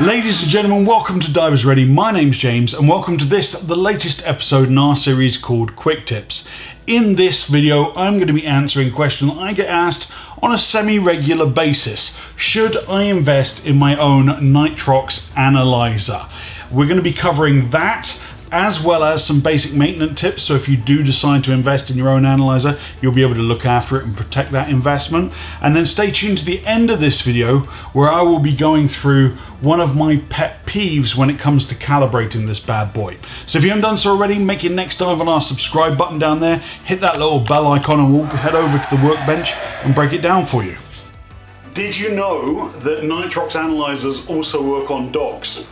Ladies and gentlemen, welcome to Divers Ready. My name's James and welcome to this, the latest episode in our series called Quick Tips. In this video, I'm going to be answering a question I get asked on a semi-regular basis. Should I invest in my own Nitrox Analyzer? We're going to be covering that, as well as some basic maintenance tips. So if you do decide to invest in your own analyzer, you'll be able to look after it and protect that investment. And then stay tuned to the end of this video where I will be going through one of my pet peeves when it comes to calibrating this bad boy. So if you haven't done so already, make your next dive on our subscribe button down there, hit that little bell icon, and we'll head over to the workbench and break it down for you. Did you know that Nitrox analyzers also work on dogs?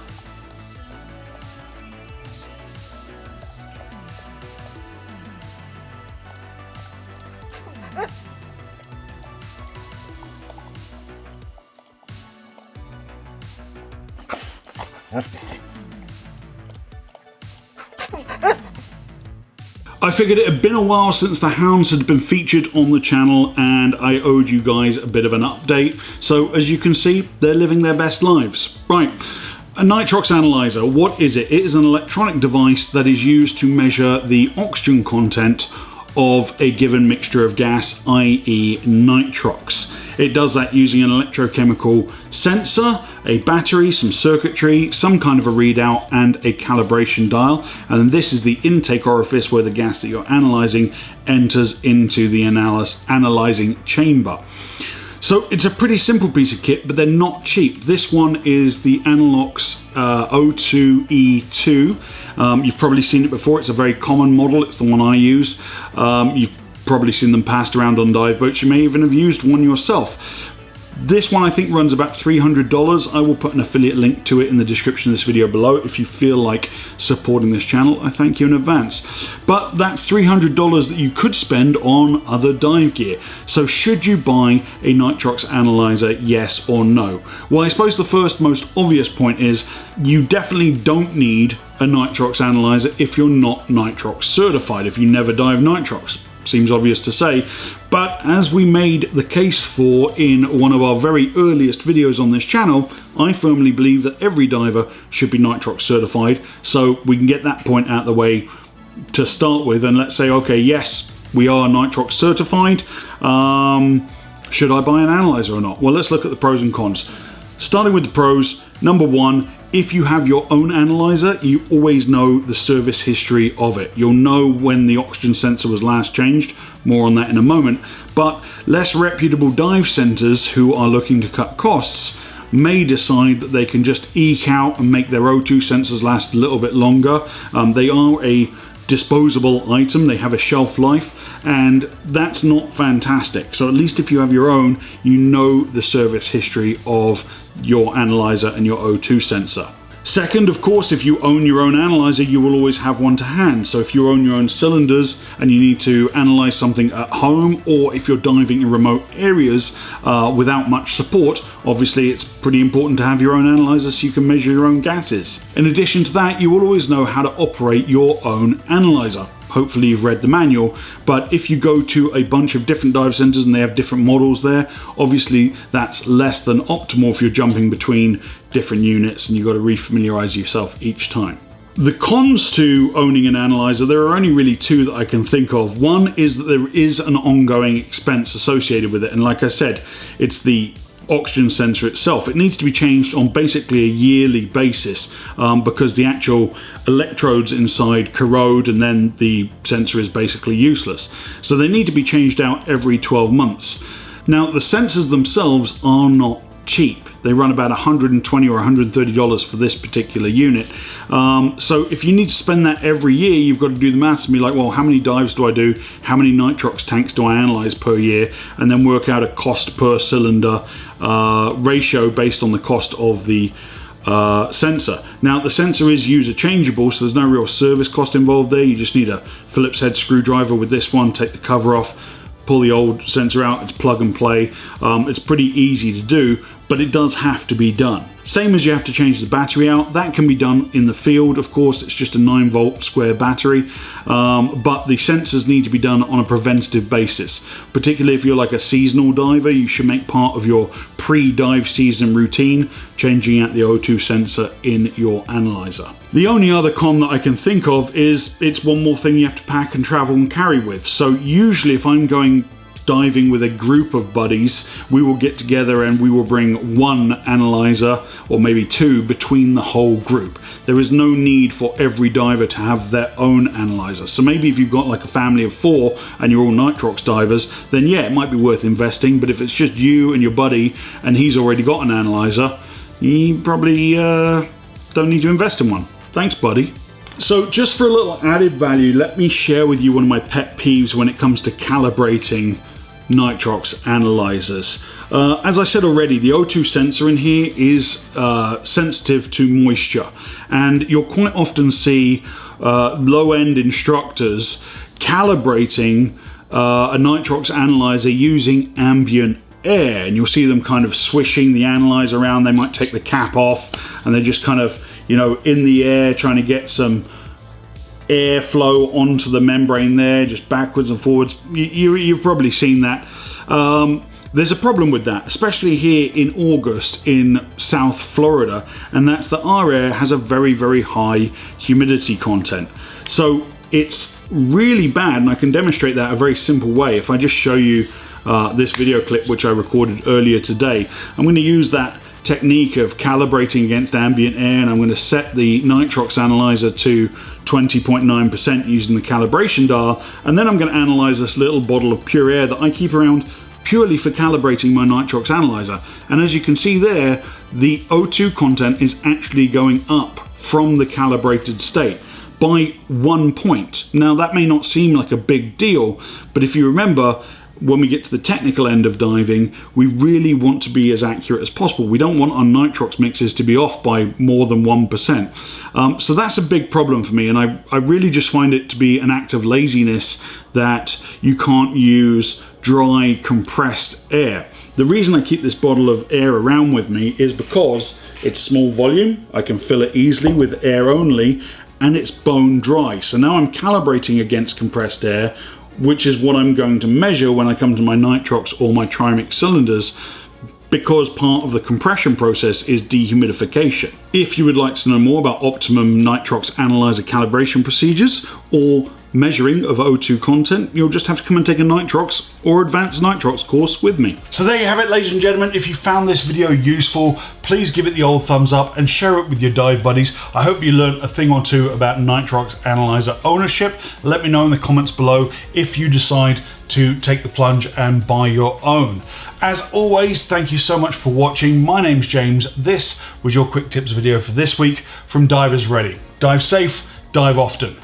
I figured it had been a while since the hounds had been featured on the channel and I owed you guys a bit of an update. So as you can see, they're living their best lives. Right, a Nitrox Analyzer, what is it? It is an electronic device that is used to measure the oxygen content of a given mixture of gas, i.e. nitrox. It does that using an electrochemical sensor, a battery, some circuitry, some kind of a readout, and a calibration dial. And this is the intake orifice where the gas that you're analyzing enters into the analyzing chamber. So it's a pretty simple piece of kit, but they're not cheap. This one is the Analox O2E2. You've probably seen it before. It's a very common model. It's the one I use. You've probably seen them passed around on dive boats. You may even have used one yourself. This one I think runs about $300. I will put an affiliate link to it in the description of this video below. If you feel like supporting this channel, I thank you in advance. But that's $300 that you could spend on other dive gear. So should you buy a Nitrox Analyzer, yes or no? Well, I suppose the first most obvious point is you definitely don't need a Nitrox Analyzer if you're not Nitrox certified, if you never dive Nitrox. Seems obvious to say, but as we made the case for in one of our very earliest videos on this channel, I firmly believe that every diver should be Nitrox certified, so we can get that point out of the way to start with, and let's say, okay, yes, we are Nitrox certified. Should I buy an analyzer or not? Well, let's look at the pros and cons. Starting with the pros, number one, if you have your own analyzer, you always know the service history of it. You'll know when the oxygen sensor was last changed, more on that in a moment, but less reputable dive centers who are looking to cut costs may decide that they can just eke out and make their O2 sensors last a little bit longer. They are a disposable item, they have a shelf life, and that's not fantastic. So at least if you have your own, you know the service history of your analyzer and your O2 sensor. Second, of course, if you own your own analyzer, you will always have one to hand. So if you own your own cylinders and you need to analyze something at home, or if you're diving in remote areas without much support, obviously it's pretty important to have your own analyzer so you can measure your own gases. In addition to that, you will always know how to operate your own analyzer. Hopefully you've read the manual, but if you go to a bunch of different dive centers and they have different models there, obviously that's less than optimal if you're jumping between different units and you've got to refamiliarize yourself each time. The cons to owning an analyzer, there are only really two that I can think of. One is that there is an ongoing expense associated with it, and like I said, it's the oxygen sensor itself. It needs to be changed on basically a yearly basis because the actual electrodes inside corrode and then the sensor is basically useless. So they need to be changed out every 12 months. Now the sensors themselves are not cheap. They run about $120 or $130 for this particular unit. So if you need to spend that every year, you've got to do the maths and be like, well, how many dives do I do? How many Nitrox tanks do I analyze per year? And then work out a cost per cylinder ratio based on the cost of the sensor. Now the sensor is user changeable, so there's no real service cost involved there. You just need a Phillips head screwdriver with this one, take the cover off, pull the old sensor out, it's plug and play. It's pretty easy to do, but it does have to be done. Same as you have to change the battery out. That can be done in the field, of course. It's just a 9-volt square battery, but the sensors need to be done on a preventative basis. Particularly if you're like a seasonal diver, you should make part of your pre-dive season routine changing out the O2 sensor in your analyzer. The only other con that I can think of is it's one more thing you have to pack and travel and carry with. So usually if I'm going diving with a group of buddies, we will get together and we will bring one analyzer or maybe two between the whole group. There is no need for every diver to have their own analyzer. So maybe if you've got like a family of 4 and you're all Nitrox divers, then yeah, it might be worth investing. But if it's just you and your buddy and he's already got an analyzer, you probably don't need to invest in one. Thanks, buddy. So just for a little added value, let me share with you one of my pet peeves when it comes to calibrating Nitrox analyzers. As I said already, the O2 sensor in here is sensitive to moisture, and you'll quite often see low-end instructors calibrating a Nitrox analyzer using ambient air, and you'll see them kind of swishing the analyzer around. They might take the cap off and they're just kind of, you know, in the air trying to get some airflow onto the membrane there, just backwards and forwards. You've probably seen that. There's a problem with that, especially here in August in South Florida, and that's that our air has a very, very high humidity content. So it's really bad, and I can demonstrate that a very simple way. If I just show you this video clip which I recorded earlier today, I'm going to use that technique of calibrating against ambient air, and I'm going to set the Nitrox analyzer to 20.9% using the calibration dial, and then I'm going to analyze this little bottle of pure air that I keep around purely for calibrating my Nitrox analyzer. And as you can see there, the O2 content is actually going up from the calibrated state by 1 point. Now that may not seem like a big deal, but if you remember, when we get to the technical end of diving, we really want to be as accurate as possible. We don't want our Nitrox mixes to be off by more than 1%. So that's a big problem for me, and I really just find it to be an act of laziness that you can't use dry, compressed air. The reason I keep this bottle of air around with me is because it's small volume, I can fill it easily with air only, and it's bone dry. So now I'm calibrating against compressed air, which is what I'm going to measure when I come to my Nitrox or my Trimix cylinders, because part of the compression process is dehumidification. If you would like to know more about optimum Nitrox analyzer calibration procedures or measuring of O2 content, you'll just have to come and take a Nitrox or advanced Nitrox course with me. So there you have it, ladies and gentlemen. If you found this video useful, please give it the old thumbs up and share it with your dive buddies. I hope you learned a thing or two about Nitrox analyzer ownership. Let me know in the comments below if you decide to take the plunge and buy your own. As always, thank you so much for watching. My name's James. This was your quick tips video for this week from Divers Ready. Dive safe, dive often.